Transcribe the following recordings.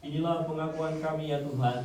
Inilah pengakuan kami ya Tuhan,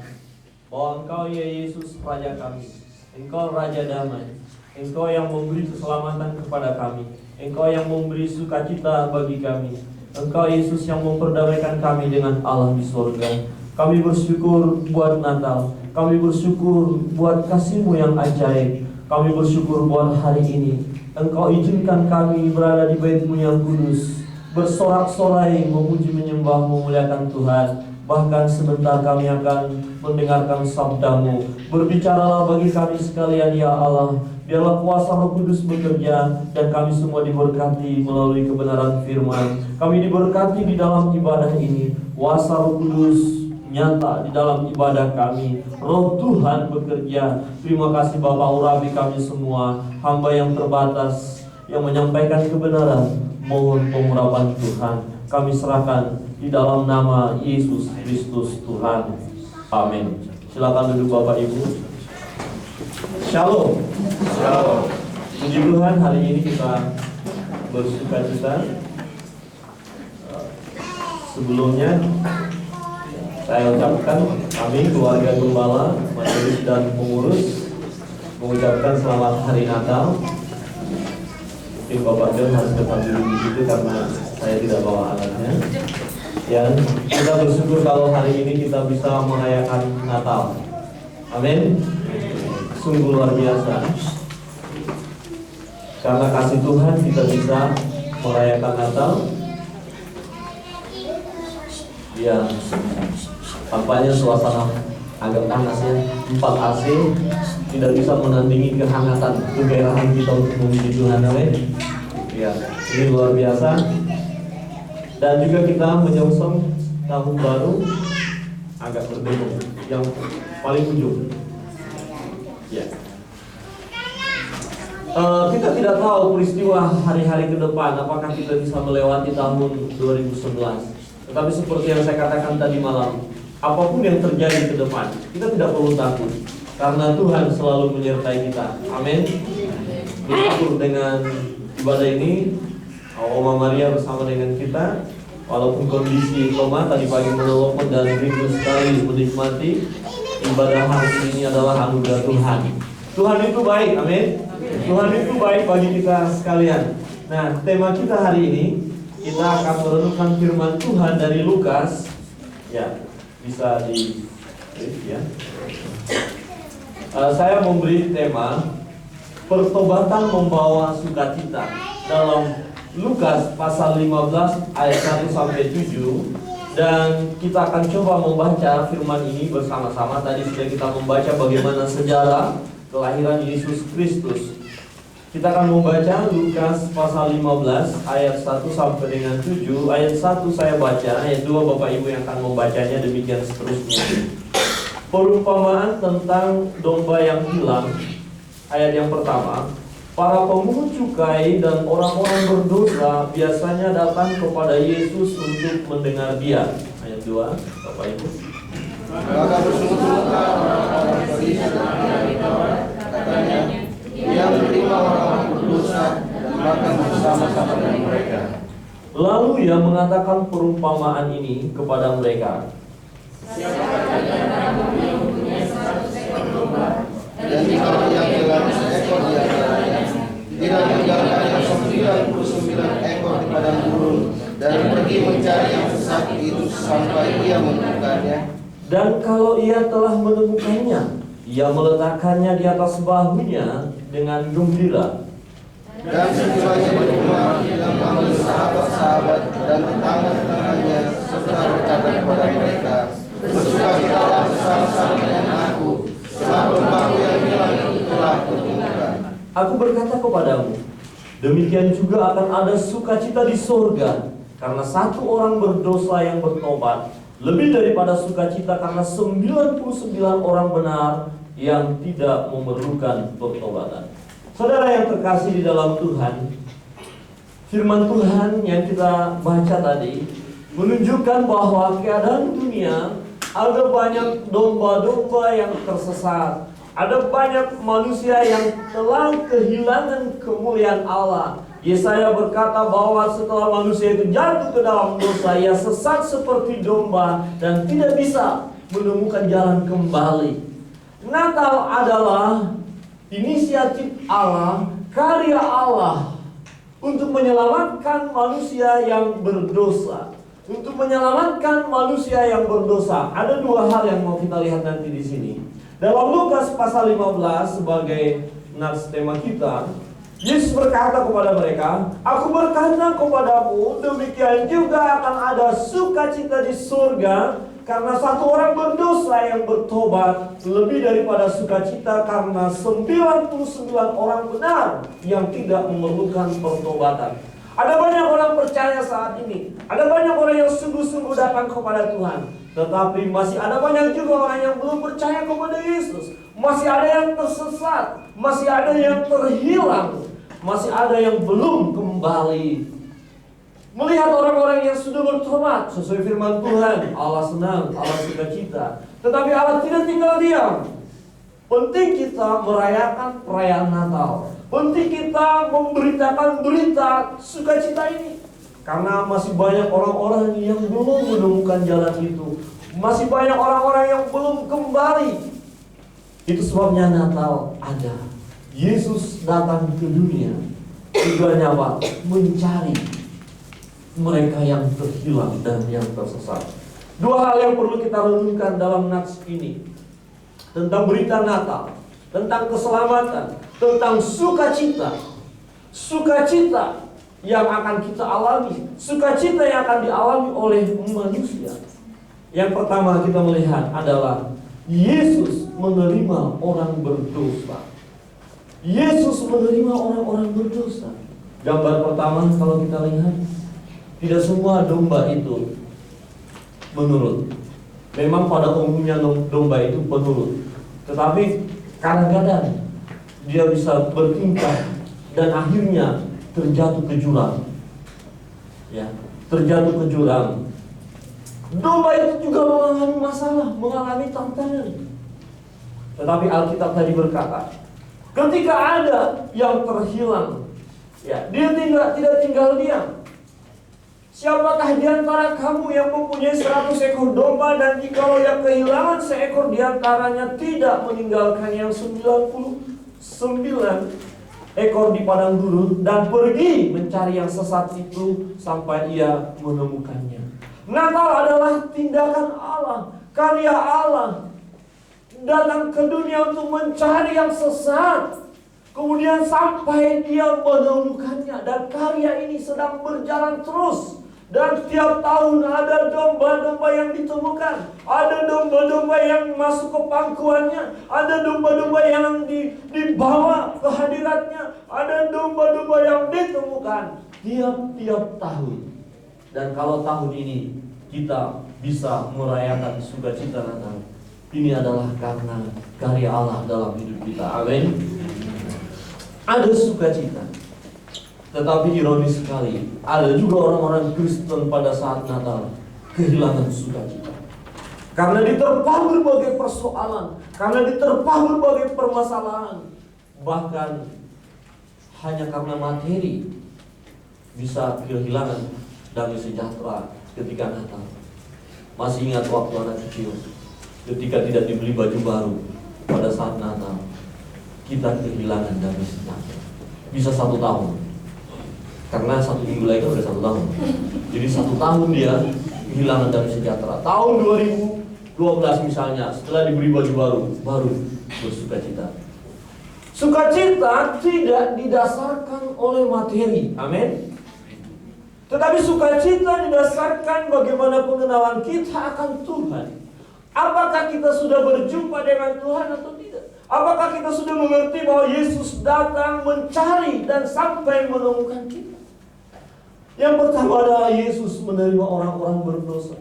bahwa Engkau ya Yesus Raja kami, Engkau Raja damai, Engkau yang memberi keselamatan kepada kami, Engkau yang memberi sukacita bagi kami, Engkau Yesus yang memperdamaikan kami dengan Allah di surga. Kami bersyukur buat Natal, kami bersyukur buat kasih-Mu yang ajaib, kami bersyukur buat hari ini. Engkau izinkan kami berada di bait-Mu yang kudus, bersorak-sorai memuji menyembah memuliakan Tuhan. Bahkan sebentar kami akan mendengarkan sabda-Mu. Berbicaralah bagi kami sekalian ya Allah. Biarlah kuasa Roh Kudus bekerja dan kami semua diberkati melalui kebenaran firman. Kami diberkati di dalam ibadah ini. Kuasa Roh Kudus nyata di dalam ibadah kami. Roh Tuhan bekerja. Terima kasih Bapak urapi kami semua, hamba yang terbatas yang menyampaikan kebenaran. Mohon pengurapan Tuhan kami serahkan di dalam nama Yesus Kristus Tuhan. Amin. Silakan duduk Bapak Ibu. Shalom. Shalom. Puji Tuhan, hari ini kita bersukacita. Sebelumnya saya ucapkan kami keluarga gembala, majelis dan pengurus mengucapkan selamat hari Natal. Mungkin Bapak John harus tetap duduk di situ karena saya tidak bawa alatnya. Dan kita bersyukur kalau hari ini kita bisa merayakan Natal. Amin. Sungguh luar biasa. Karena kasih Tuhan kita bisa merayakan Natal. Ya, tampaknya suasana agak panas ya. 4 AC tidak bisa menandingi kehangatan, kegairahan kita untuk memuji Tuhan. Amin. Ya, ini luar biasa. Dan juga kita menyongsong tahun baru agak berbeda, yang paling ujung. Ya. Kita tidak tahu peristiwa hari-hari ke depan, apakah kita bisa melewati tahun 2011. Tetapi seperti yang saya katakan tadi malam, apapun yang terjadi ke depan, kita tidak perlu takut, karena Tuhan selalu menyertai kita. Amin. Bersyukur dengan ibadah ini, Oma Maria bersama dengan kita. Walaupun kondisi lemah, tadi pagi menelepon dan rindu sekali menikmati ibadah hari ini adalah anugerah Tuhan. Tuhan itu baik, amin. Tuhan itu baik bagi kita sekalian. Nah, tema kita hari ini, kita akan merenungkan firman Tuhan dari Lukas. Ya, bisa di ya. Saya memberi tema pertobatan membawa sukacita dalam Lukas pasal 15 ayat 1 sampai 7. Dan kita akan coba membaca firman ini bersama-sama. Tadi sudah kita membaca bagaimana sejarah kelahiran Yesus Kristus. Kita akan membaca Lukas pasal 15 ayat 1 sampai dengan 7. Ayat 1 saya baca, ayat 2 Bapak Ibu yang akan membacanya, demikian seterusnya. Perumpamaan tentang domba yang hilang. Ayat yang pertama, para pemungut cukai dan orang-orang berdosa biasanya datang kepada Yesus untuk mendengar Dia. Ayat 2, Bapak Ibu. Maka bersungguh-sungguhlah orang-orang Farisi dan ahli Taurat, katanya, Dia menerima orang-orang berdosa dan makan bersama-sama dengan mereka. Lalu Ia mengatakan perumpamaan ini kepada mereka. Siapakah di antaramu yang mempunyai 100 ekor domba, dan jikalau yang hilang seekor di antaranya, tidak meninggalkan yang 99 ekor di padang gurun dan pergi mencari yang sesat itu sampai ia menemukannya? Dan kalau ia telah menemukannya, ia meletakkannya di atas bahunya dengan gembira. Dan sesudahnya berjumpa dan memanggil sahabat-sahabat dan tetangga-tetangganya serta berkata kepada mereka, bersukacitalah bersama-sama dengan aku, sebab dombaku yang hilang itu telah kutemukan. Aku berkata kepadamu, demikian juga akan ada sukacita di surga karena satu orang berdosa yang bertobat, lebih daripada sukacita karena 99 orang benar yang tidak memerlukan pertobatan. Saudara yang terkasih di dalam Tuhan, firman Tuhan yang kita baca tadi menunjukkan bahwa keadaan dunia ada banyak domba-domba yang tersesat. Ada banyak manusia yang telah kehilangan kemuliaan Allah. Yesaya berkata bahwa setelah manusia itu jatuh ke dalam dosa, ia sesat seperti domba dan tidak bisa menemukan jalan kembali. Natal adalah inisiatif Allah, karya Allah untuk menyelamatkan manusia yang berdosa. Untuk menyelamatkan manusia yang berdosa. Ada dua hal yang mau kita lihat nanti di sini. Dalam Lukas pasal 15 sebagai nats tema kita, Yesus berkata kepada mereka, "Aku berkata kepadamu, demikian juga akan ada sukacita di surga karena satu orang berdosa yang bertobat, lebih daripada sukacita karena 99 orang benar yang tidak memerlukan pertobatan." Ada banyak orang percaya saat ini. Ada banyak orang yang sungguh-sungguh datang kepada Tuhan. Tetapi masih ada banyak juga orang yang belum percaya kepada Yesus. Masih ada yang tersesat. Masih ada yang terhilang. Masih ada yang belum kembali. Melihat orang-orang yang sudah bertobat sesuai firman Tuhan, Allah senang, Allah sukacita. Tetapi Allah tidak tinggal diam. Penting kita merayakan perayaan Natal. Penting kita memberitakan berita sukacita ini. Karena masih banyak orang-orang yang belum menemukan jalan itu. Masih banyak orang-orang yang belum kembali. Itu sebabnya Natal ada. Yesus datang ke dunia. Tujuannya apa? Mencari mereka yang terhilang dan yang tersesat. Dua hal yang perlu kita renungkan dalam nats ini. Tentang berita Natal, tentang keselamatan, tentang sukacita. Sukacita yang akan kita alami, sukacita yang akan dialami oleh manusia. Yang pertama kita melihat adalah Yesus menerima orang berdosa. Yesus menerima orang-orang berdosa. Gambar pertama kalau kita lihat, tidak semua domba itu menurut. Memang pada umumnya domba itu penurut. Tetapi kadang-kadang dia bisa bertingkah dan akhirnya terjatuh ke jurang. Ya, terjatuh ke jurang. Domba itu juga mengalami masalah, mengalami tantangan. Tetapi Alkitab tadi berkata, ketika ada yang terhilang, ya, dia tidak tinggal diam. Siapakah di antara kamu yang mempunyai 100 ekor domba dan jikalau yang kehilangan seekor di antaranya tidak meninggalkan yang 99 ekor di padang gurun dan pergi mencari yang sesat itu sampai ia menemukannya. Natal adalah tindakan Allah, karya Allah datang ke dunia untuk mencari yang sesat. Kemudian sampai dia menemukannya. Dan karya ini sedang berjalan terus. Dan tiap tahun ada domba-domba yang ditemukan. Ada domba-domba yang masuk ke pangkuannya. Ada domba-domba yang dibawa ke hadiratnya. Ada domba-domba yang ditemukan tiap-tiap tahun. Dan kalau tahun ini kita bisa merayakan sukacita Natal, ini adalah karena karya Allah dalam hidup kita. Amin. Ada sukacita. Tetapi ironis sekali, ada juga orang-orang Kristen pada saat Natal kehilangan sukacita. Karena diterpa berbagai persoalan, karena diterpa berbagai permasalahan, bahkan hanya karena materi bisa kehilangan damai sejahtera ketika Natal. Masih ingat waktu anak kecil, ketika tidak dibeli baju baru pada saat Natal, kita kehilangan damai sejahtera. Bisa 1 tahun. Karena 1 minggu lagi kan udah 1 tahun. Jadi 1 tahun dia kehilangan damai sejahtera. Tahun 2012 misalnya, setelah diberi baju baru bersukacita. Sukacita tidak didasarkan oleh materi. Amin. Tetapi sukacita didasarkan bagaimana pengenalan kita akan Tuhan. Apakah kita sudah berjumpa dengan Tuhan atau tidak? Apakah kita sudah mengerti bahwa Yesus datang mencari dan sampai menemukan kita? Yang pertama adalah Yesus menerima orang-orang berdosa.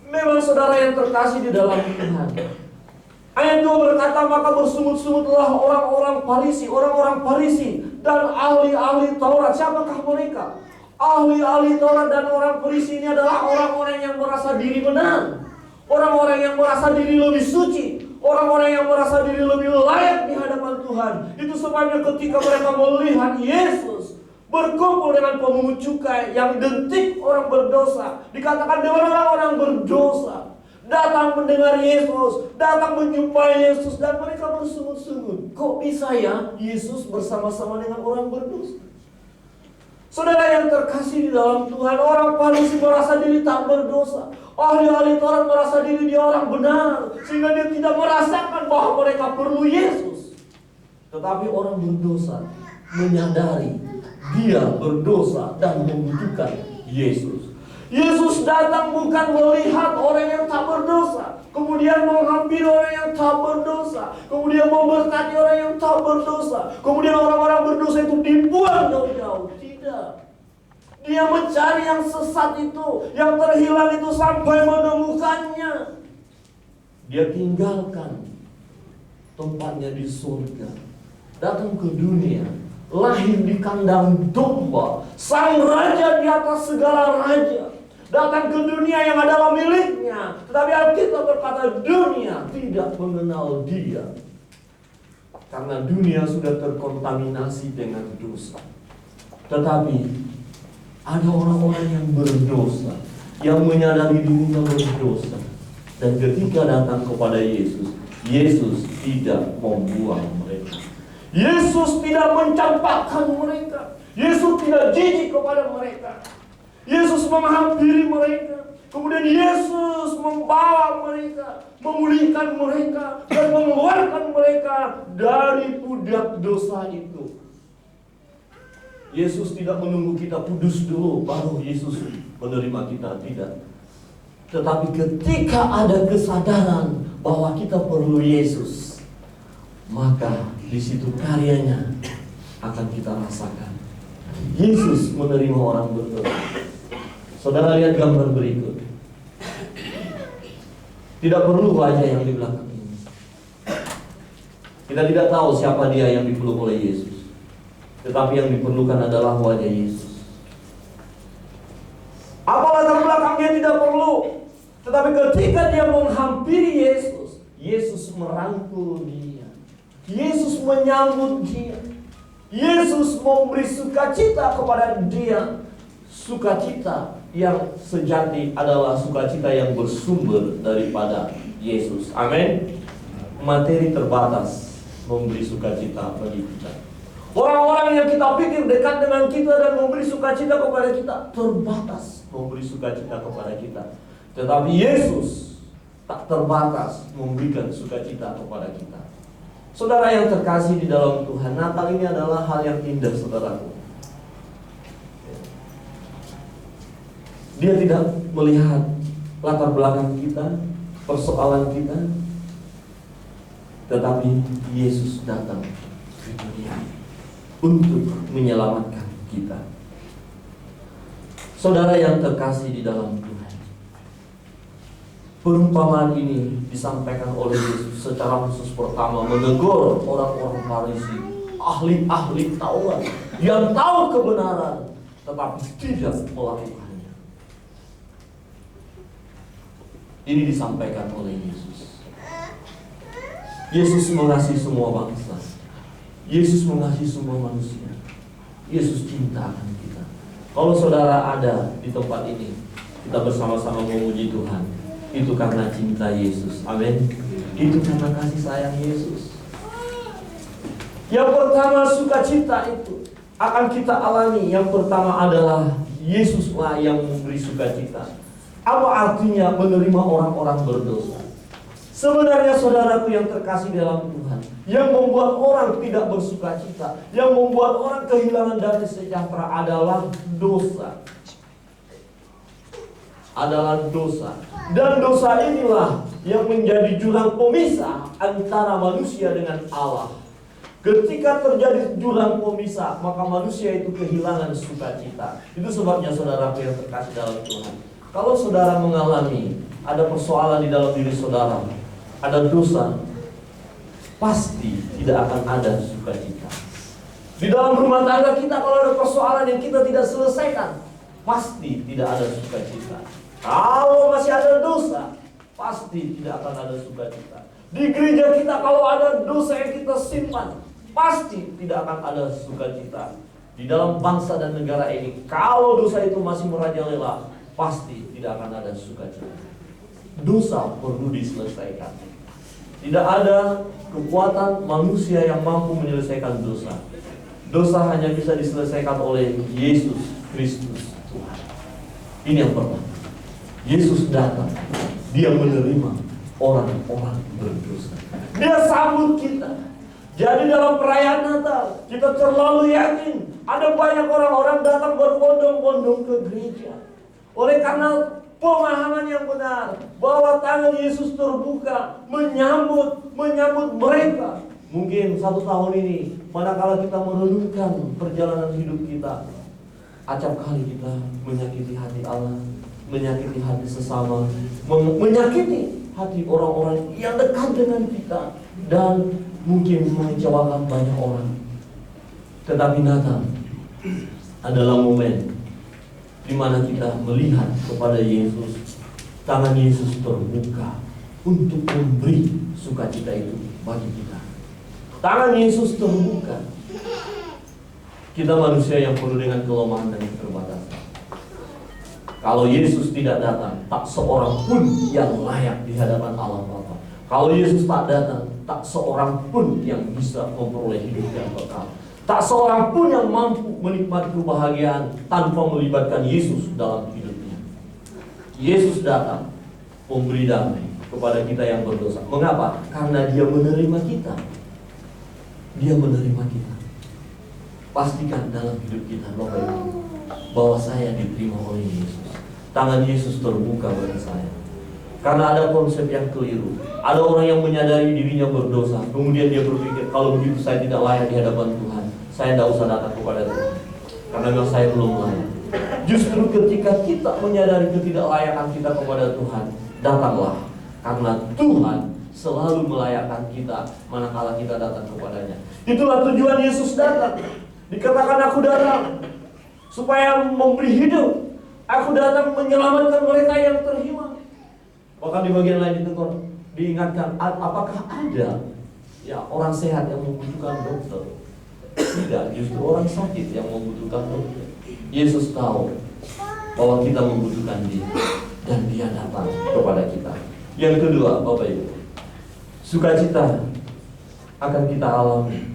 Memang saudara yang terkasih di dalam Tuhan, ayat 2 berkata, maka bersungut-sungutlah orang-orang Farisi dan ahli-ahli Taurat. Siapakah mereka? Ahli-ahli Taurat dan orang Farisi ini adalah orang-orang yang merasa diri benar, orang-orang yang merasa diri lebih suci, orang-orang yang merasa diri lebih layak di hadapan Tuhan. Itu sebabnya ketika mereka melihat Yesus, berkumpul dengan pemungut cukai yang identik orang berdosa. Dikatakan dengan orang-orang berdosa datang mendengar Yesus, datang menjumpai Yesus, dan mereka bersungut-sungut. Kok bisa ya Yesus bersama-sama dengan orang berdosa? Saudara yang terkasih di dalam Tuhan, orang Farisi merasa diri tak berdosa. Ahli-ahli Taurat merasa diri dia orang benar, sehingga dia tidak merasakan bahwa mereka perlu Yesus. Tetapi orang berdosa menyadari dia berdosa dan membutuhkan Yesus. Yesus datang bukan melihat orang yang tak berdosa, kemudian menghampiri orang yang tak berdosa, kemudian memberkati orang yang tak berdosa, kemudian orang-orang berdosa itu dibuang jauh-jauh. Tidak. Dia mencari yang sesat itu, yang terhilang itu sampai menemukannya. Dia tinggalkan tempatnya di surga, datang ke dunia, lahir di kandang domba, sang raja di atas segala raja. Datang ke dunia yang adalah miliknya, tetapi Alkitab berkata dunia tidak mengenal dia, karena dunia sudah terkontaminasi dengan dosa. Tetapi ada orang-orang yang berdosa, yang menyadari dirinya berdosa, dan ketika datang kepada Yesus, Yesus tidak membuang mereka. Yesus tidak mencampakkan mereka. Yesus tidak jijik kepada mereka. Yesus menghampiri mereka. Kemudian Yesus membawa mereka, memulihkan mereka, dan mengeluarkan mereka dari budak dosa itu. Yesus tidak menunggu kita kudus dulu baru Yesus menerima kita, tidak. Tetapi ketika ada kesadaran bahwa kita perlu Yesus, maka di situ karyanya akan kita rasakan. Yesus menerima orang berdosa. Saudara lihat gambar berikut. Tidak perlu wajah yang di belakang ini. Kita tidak tahu siapa dia yang dipeluk oleh Yesus, tetapi yang diperlukan adalah wajah Yesus. Apa latar belakangnya tidak perlu, tetapi ketika dia menghampiri Yesus, Yesus merangkul dia, Yesus menyambut dia, Yesus memberi sukacita kepada dia. Sukacita yang sejati adalah sukacita yang bersumber daripada Yesus. Amin. Materi terbatas memberi sukacita bagi kita. Orang-orang yang kita pikir dekat dengan kita dan memberi sukacita kepada kita terbatas memberi sukacita kepada kita. Tetapi Yesus tak terbatas memberikan sukacita kepada kita. Saudara yang terkasih di dalam Tuhan, Natal ini adalah hal yang indah, saudaraku. Dia tidak melihat latar belakang kita, persoalan kita, tetapi Yesus datang ke dunia untuk menyelamatkan kita. Saudara yang terkasih di dalam Tuhan, perumpamaan ini disampaikan oleh Yesus secara khusus pertama menegur orang-orang Farisi, ahli-ahli Taurat yang tahu kebenaran tetapi tidak melakukannya. Ini disampaikan oleh Yesus. Yesus mengasihi semua bangsa. Yesus mengasihi semua manusia. Yesus cinta akan kita. Kalau saudara ada di tempat ini, kita bersama-sama memuji Tuhan. Itu karena cinta Yesus. Amin. Itu karena kasih sayang Yesus. Yang pertama, sukacita itu akan kita alami. Yang pertama adalah Yesuslah yang memberi sukacita. Apa artinya menerima orang-orang berdosa? Sebenarnya saudaraku yang terkasih dalam Tuhan, yang membuat orang tidak bersukacita, yang membuat orang kehilangan damai sejahtera adalah dosa. Adalah dosa. Dan dosa inilah yang menjadi jurang pemisah antara manusia dengan Allah. Ketika terjadi jurang pemisah, maka manusia itu kehilangan sukacita. Itu sebabnya saudaraku yang terkasih dalam Tuhan, kalau saudara mengalami ada persoalan di dalam diri saudara, ada dosa, pasti tidak akan ada sukacita. Di dalam rumah tangga kita kalau ada persoalan yang kita tidak selesaikan, pasti tidak ada sukacita. Kalau masih ada dosa, pasti tidak akan ada sukacita. Di gereja kita kalau ada dosa yang kita simpan, pasti tidak akan ada sukacita. di dalam bangsa dan negara ini, kalau dosa itu masih merajalela, pasti tidak akan ada sukacita. Dosa perlu diselesaikan. Tidak ada kekuatan manusia yang mampu menyelesaikan dosa. Dosa hanya bisa diselesaikan oleh Yesus Kristus Tuhan. Ini yang pertama. Yesus datang, Dia menerima orang-orang berdosa. Dia sambut kita. Jadi dalam perayaan Natal, kita terlalu yakin ada banyak orang-orang datang berbondong-bondong ke gereja. Oleh karena pemahaman yang benar bahwa tangan Yesus terbuka menyambut mereka. Mungkin 1 tahun ini, manakala kita merenungkan perjalanan hidup kita, acap kali kita menyakiti hati Allah, menyakiti hati sesama, menyakiti hati orang-orang yang dekat dengan kita, dan mungkin mengecewakan banyak orang. Tetapi Natal adalah momen di mana kita melihat kepada Yesus. Tangan Yesus terbuka untuk memberi sukacita itu bagi kita. Tangan Yesus terbuka. Kita manusia yang penuh dengan kelemahan dan keterbatasan. Kalau Yesus tidak datang, tak seorang pun yang layak di hadapan Allah Bapa. Kalau Yesus tak datang, tak seorang pun yang bisa memperoleh hidup yang kekal. Tak seorang pun yang mampu menikmati kebahagiaan tanpa melibatkan Yesus dalam hidupnya. Yesus datang memberi damai kepada kita yang berdosa. Mengapa? Karena Dia menerima kita. Dia menerima kita. Pastikan dalam hidup kita, Bapak Ibu, bahwa saya diterima oleh Yesus. Tangan Yesus terbuka bagi saya. Karena ada konsep yang keliru. Ada orang yang menyadari dirinya berdosa, kemudian dia berpikir, kalau begitu saya tidak layak di hadapan Tuhan, saya tidak usah datang kepada Tuhan, karena memang saya belum layak. Justru ketika kita menyadari ketidaklayakan kita kepada Tuhan, datanglah, karena Tuhan selalu melayakkan kita manakala kita datang kepadanya. Itulah tujuan Yesus datang. Dikatakan, aku datang supaya memberi hidup. Aku datang menyelamatkan mereka yang terhilang. Bahkan di bagian lain ditegur, diingatkan, apakah ada orang sehat yang membutuhkan dokter? Tidak, justru orang sakit yang membutuhkan dokter. Yesus tahu bahwa kita membutuhkan Dia, dan Dia datang kepada kita. Yang kedua, Bapak Ibu, sukacita akan kita alami.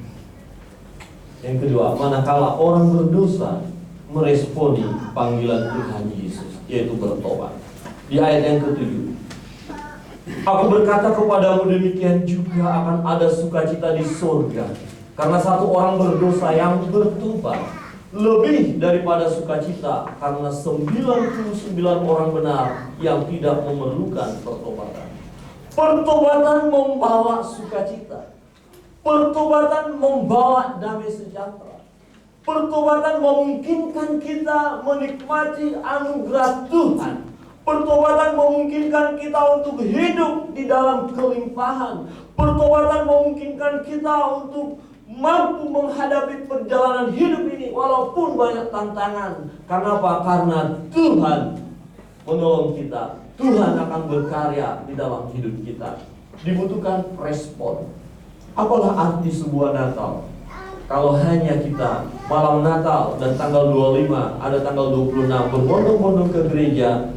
Yang kedua, manakala orang berdosa meresponi panggilan Tuhan Yesus, yaitu bertobat. Di ayat yang ke-7, aku berkata kepadamu, demikian juga akan ada sukacita di surga, karena satu orang berdosa yang bertobat, lebih daripada sukacita karena 99 orang benar yang tidak memerlukan pertobatan. Pertobatan membawa sukacita. Pertobatan membawa damai sejahtera. Pertobatan memungkinkan kita menikmati anugerah Tuhan. Pertobatan memungkinkan kita untuk hidup di dalam kelimpahan. Pertobatan memungkinkan kita untuk mampu menghadapi perjalanan hidup ini walaupun banyak tantangan. Kenapa? Karena Tuhan menolong kita. Tuhan akan berkarya di dalam hidup kita. Dibutuhkan respon. Apalah arti sebuah Natal kalau hanya kita malam Natal dan tanggal 25, ada tanggal 26 berbondong-bondong ke gereja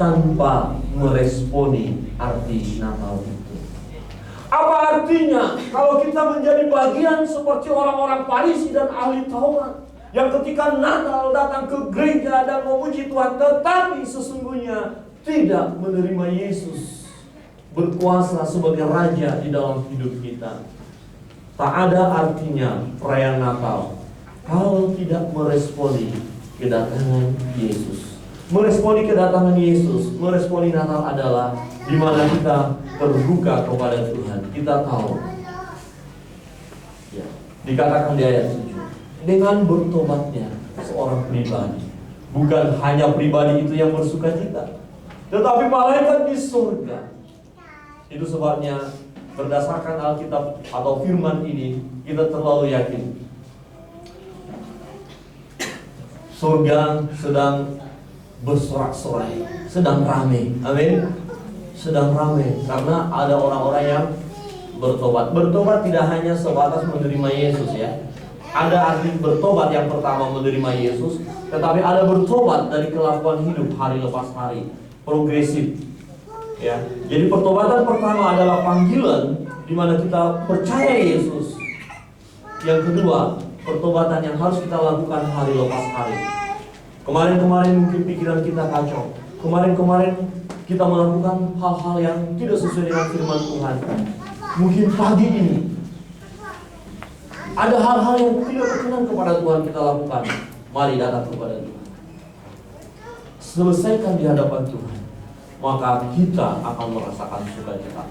tanpa meresponi arti Natal itu? Apa artinya kalau kita menjadi bagian seperti orang-orang Farisi dan ahli Taurat yang ketika Natal datang ke gereja dan memuji Tuhan, tetapi sesungguhnya tidak menerima Yesus berkuasa sebagai Raja di dalam hidup kita? Tak ada artinya perayaan Natal kalau tidak meresponi kedatangan Yesus. Meresponi kedatangan Yesus, meresponi Natal adalah di mana kita terbuka kepada Tuhan. Kita tahu, ya, dikatakan di ayat 7, dengan bertobatnya seorang pribadi. Bukan hanya pribadi itu yang bersukacita, tetapi malaikat di surga. Itu sebabnya berdasarkan Alkitab atau firman ini, kita terlalu yakin surga sedang bersorak-sorai, sedang ramai. Amin. Sedang ramai karena ada orang-orang yang bertobat. Bertobat tidak hanya sebatas menerima Yesus, ya, Ada arti bertobat yang pertama menerima Yesus, tetapi ada bertobat dari kelakuan hidup hari lepas hari, progresif. Ya, jadi pertobatan pertama adalah panggilan di mana kita percaya Yesus. Yang kedua, pertobatan yang harus kita lakukan hari lepas hari. Kemarin-kemarin mungkin pikiran kita kacau. Kemarin-kemarin kita melakukan hal-hal yang tidak sesuai dengan firman Tuhan. Mungkin pagi ini ada hal-hal yang tidak berkenan kepada Tuhan kita lakukan. Mari datang kepada Tuhan. Selesaikan di hadapan Tuhan, maka kita akan merasakan sukacita.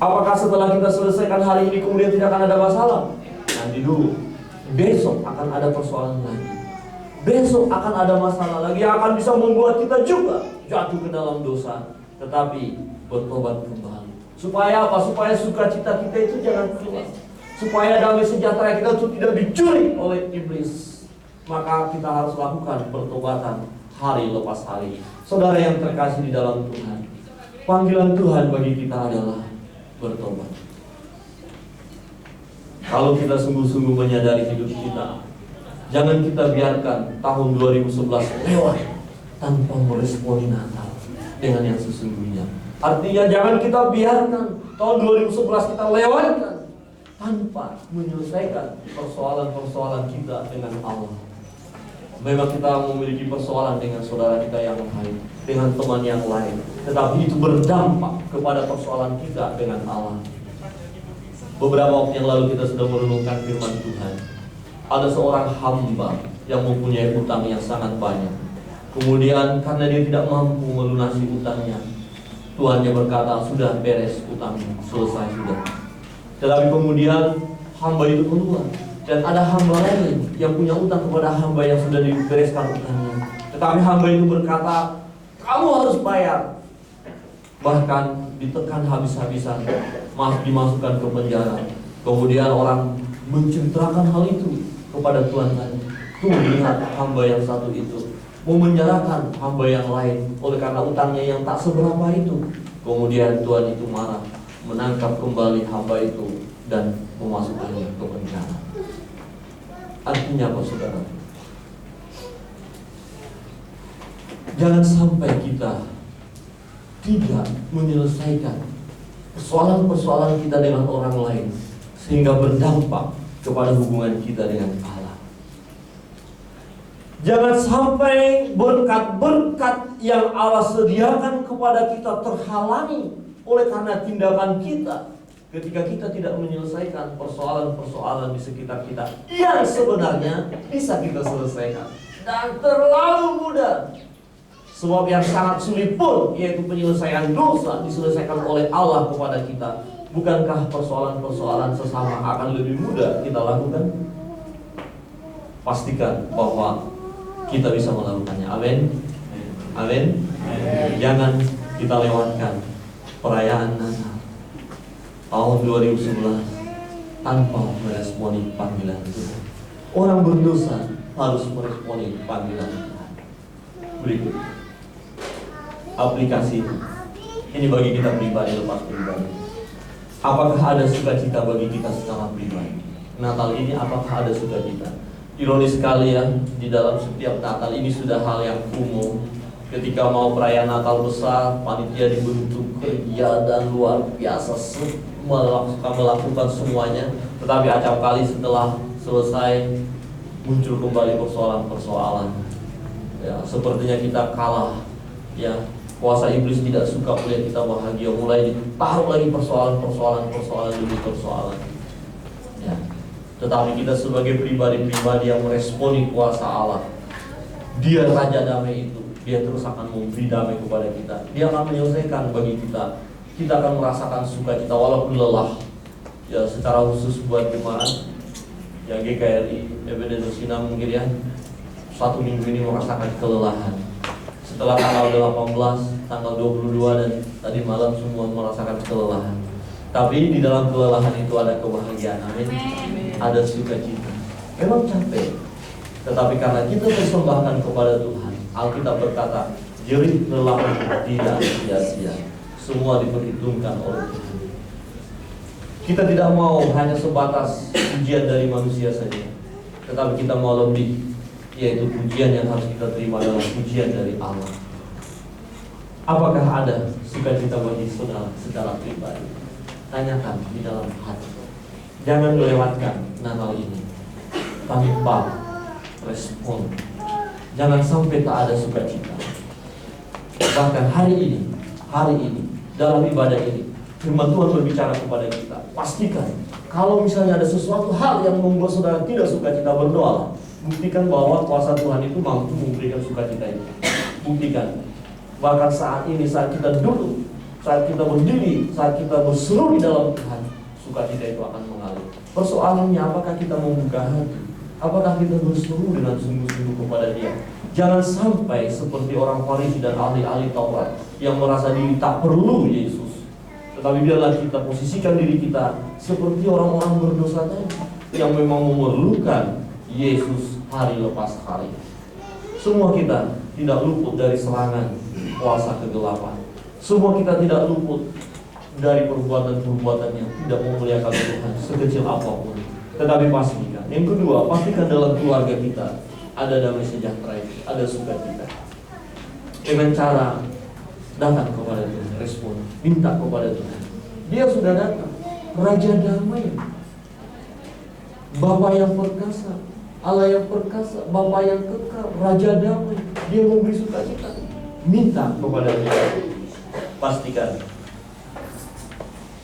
Apakah setelah kita selesaikan hari ini kemudian tidak akan ada masalah? Nanti dulu. Besok akan ada persoalan lagi. Besok akan ada masalah lagi yang akan bisa membuat kita juga jatuh ke dalam dosa. Tetapi bertobat kembali. Supaya apa? Supaya sukacita kita itu jangan keluar. Supaya damai sejahtera kita itu tidak dicuri oleh iblis. Maka kita harus lakukan pertobatan hari lepas hari. Saudara yang terkasih di dalam Tuhan, panggilan Tuhan bagi kita adalah bertobat. Kalau kita sungguh-sungguh menyadari hidup kita, jangan kita biarkan tahun 2011 lewat tanpa meresponi Natal dengan yang sesungguhnya. Artinya jangan kita biarkan tahun 2011 kita lewatkan tanpa menyelesaikan persoalan-persoalan kita dengan Allah. Memang kita memiliki persoalan dengan saudara kita yang lain, dengan teman yang lain, tetapi itu berdampak kepada persoalan kita dengan Allah. Beberapa waktu yang lalu kita sudah merenungkan firman Tuhan. Ada seorang hamba yang mempunyai utang yang sangat banyak. Kemudian karena dia tidak mampu melunasi utangnya, tuannya berkata, sudah beres utangnya, selesai sudah. Tetapi kemudian hamba itu keluar, dan ada hamba lain yang punya utang kepada hamba yang sudah dibereskan utangnya. Tetapi hamba itu berkata, kamu harus bayar. Bahkan ditekan habis-habisan, dimasukkan ke penjara. Kemudian orang menceritakan hal itu kepada Tuhan tadi. Tuh, lihat hamba yang satu itu memenjarakan hamba yang lain oleh karena utangnya yang tak seberapa itu. Kemudian Tuhan itu marah, menangkap kembali hamba itu dan memasukkannya ke penjara. Artinya apa, saudara? Jangan sampai kita tidak menyelesaikan persoalan-persoalan kita dengan orang lain sehingga berdampak kepada hubungan kita dengan Allah. Jangan sampai berkat-berkat yang Allah sediakan kepada kita terhalangi oleh karena tindakan kita ketika kita tidak menyelesaikan persoalan-persoalan di sekitar kita yang sebenarnya bisa kita selesaikan dan terlalu mudah. Sebab yang sangat sulit pun, yaitu penyelesaian dosa, diselesaikan oleh Allah kepada kita. Bukankah persoalan-persoalan sesama akan lebih mudah kita lakukan? Pastikan bahwa kita bisa melakukannya. Amin. Amin. Jangan kita lewatkan perayaan Natal tahun 2011 tanpa meresponi panggilan Tuhan. Orang berdosa harus meresponi panggilan Tuhan. Berikut aplikasi ini bagi kita pribadi, lepas pribadi. Apakah ada sukacita bagi kita secara pribadi? Natal ini apakah ada sukacita? Ironis sekali ya, di dalam setiap Natal ini sudah hal yang umum. Ketika mau perayaan Natal besar, panitia dibentuk kegiatan luar biasa, melakukan semuanya. Tetapi acap kali setelah selesai muncul kembali persoalan-persoalan. Ya, sepertinya kita kalah. Ya, kuasa iblis tidak suka melihat kita bahagia, mulai ditaruh lagi persoalan demi persoalan. Ya. Tetapi kita sebagai pribadi-pribadi yang meresponi kuasa Allah, Dia Raja Damai itu, Dia terus akan memberi damai kepada kita. Dia akan menyelesaikan bagi kita. Kita akan merasakan sukacita walaupun lelah. Ya, secara khusus buat jemaat ya GKRI Ebenezer Sinam mungkin ya, 1 minggu ini merasakan kelelahan. Setelah tanggal 18, tanggal 22 dan tadi malam semua merasakan kelelahan. Tapi di dalam kelelahan itu ada kebahagiaan, amin. Ada sukacita. Memang capek, tetapi karena kita persembahkan kepada Tuhan, Alkitab berkata, jerih lelahmu tidak sia-sia. Semua diperhitungkan oleh Tuhan. Kita tidak mau hanya sebatas ujian dari manusia saja. tetapi kita mau lebih, yaitu pujian yang harus kita terima adalah pujian dari Allah. Apakah ada sukacita bagi saudara secara pribadi? Tanyakan di dalam hati. Jangan melewatkan Natal ini tanpa respon. Jangan sampai tak ada sukacita. Bahkan hari ini dalam ibadah ini, firman Tuhan berbicara kepada kita. Pastikan kalau misalnya ada sesuatu hal yang membuat saudara tidak sukacita, berdoalah. Buktikan bahwa kuasa Tuhan itu mampu memberikan sukacita itu. Buktikan. Bahkan saat ini, saat kita duduk, saat kita berdiri, saat kita berseru di dalam Tuhan, sukacita itu akan mengalir. Persoalannya, apakah kita membuka hati? Apakah kita berseru dengan sungguh-sungguh kepada Dia? Jangan sampai seperti orang Farisi dan ahli-ahli Taurat yang merasa diri tak perlu Yesus. Tetapi biarlah kita posisikan diri kita seperti orang-orang berdosa tadi yang memang memerlukan Yesus hari lepas hari. Semua kita tidak luput dari serangan kuasa kegelapan. Semua kita tidak luput dari perbuatan-perbuatan yang tidak memuliakan Tuhan sekecil apapun. Tetapi pastikan. Yang kedua, pastikan dalam keluarga kita ada damai sejahtera itu, ada sukacita. Dengan cara datang kepada Tuhan, respon, minta kepada Tuhan. Dia sudah datang, Raja Damai, Bapa yang perkasa, Allah yang perkasa, Bapa yang kekal, Raja Damai. Dia memberi sukacita. Minta kepada Dia.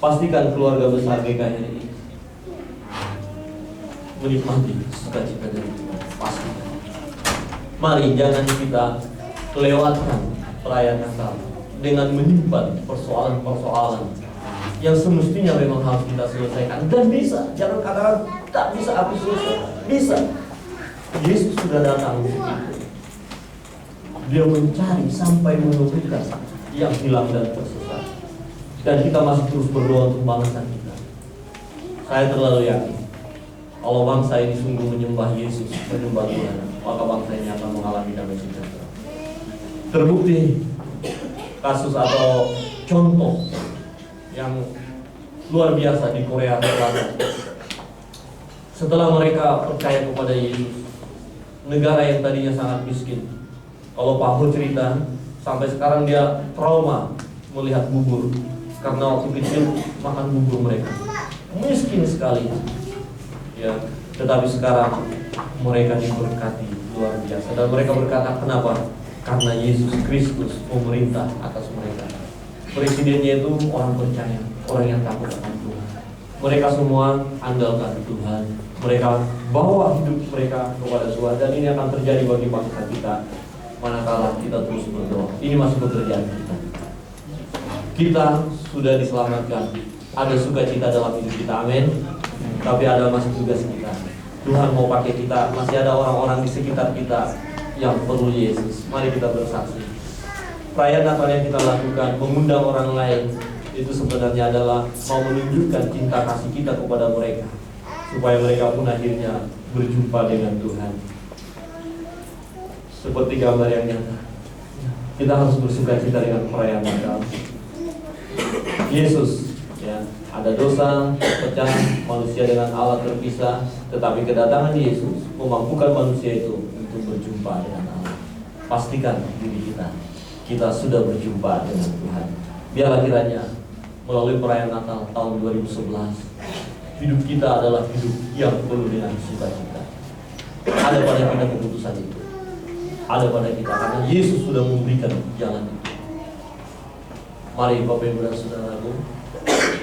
Pastikan keluarga besar GKI ini menikmati sukacita dari Tuhan. Pastikan. Mari jangan kita lewatkan perayaan Natal dengan menyimpan persoalan-persoalan yang semestinya memang harus kita selesaikan. Dan bisa, jangan katakan tak bisa aku selesaikan. Bisa. Yesus sudah datang di situ. Dia mencari sampai menemukan yang hilang dan tersesat. Dan kita masih terus berdoa untuk bangsa kita. Saya terlalu yakin, kalau bangsa ini sungguh menyembah Yesus, menyembah Tuhan, maka bangsa ini akan mengalami damai sejahtera. Terbukti kasus atau contoh yang luar biasa di Korea Selatan. Setelah mereka percaya kepada Yesus, negara yang tadinya sangat miskin, kalau Pak Ho cerita, sampai sekarang dia trauma melihat bubur, karena waktu kecil makan bubur mereka miskin sekali. Ya, tetapi sekarang mereka diberkati luar biasa. Dan mereka berkata, kenapa? Karena Yesus Kristus memerintah atas mereka. Presidennya itu orang percaya, orang yang takut akan Tuhan. Mereka semua andalkan Tuhan. Mereka bawa hidup mereka kepada Tuhan. Dan ini akan terjadi bagi bangsa kita manakala kita terus berdoa. Ini masih pekerjaan kita. Kita sudah diselamatkan. Ada sukacita dalam hidup kita, amin. Tapi ada masih tugas kita. Tuhan mau pakai kita. Masih ada orang-orang di sekitar kita yang perlu Yesus. Mari kita bersaksi. Perayaan Natal yang kita lakukan, mengundang orang lain, itu sebenarnya adalah mau menunjukkan cinta kasih kita kepada mereka, supaya mereka pun akhirnya berjumpa dengan Tuhan. Seperti gambar yang nyata, kita harus bersukacita dengan perayaan Natal. Yesus, ya, ada dosa, pecah, manusia dengan Allah terpisah, tetapi kedatangan Yesus memampukan manusia itu untuk berjumpa dengan Allah. Pastikan diri kita sudah berjumpa dengan Tuhan. Biarlah kiranya melalui perayaan Natal tahun 2011, hidup kita adalah hidup yang penuh dengan sukacita. Ada pada kita keputusan itu. Ada pada kita, karena Yesus sudah memberikan jalan itu. Mari Bapak Ibu dan Saudaraku,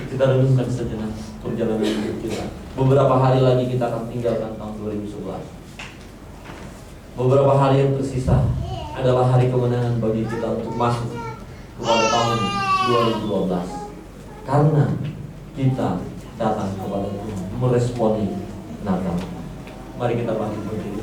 kita renungkan sejenak perjalanan hidup kita. Beberapa hari lagi kita akan tinggalkan tahun 2011. Beberapa hari yang tersisa adalah hari kemenangan bagi kita untuk masuk kepada tahun 2012. Karena kita datang kepada Tuhan, meresponi Natal. Mari kita bangkit berdiri.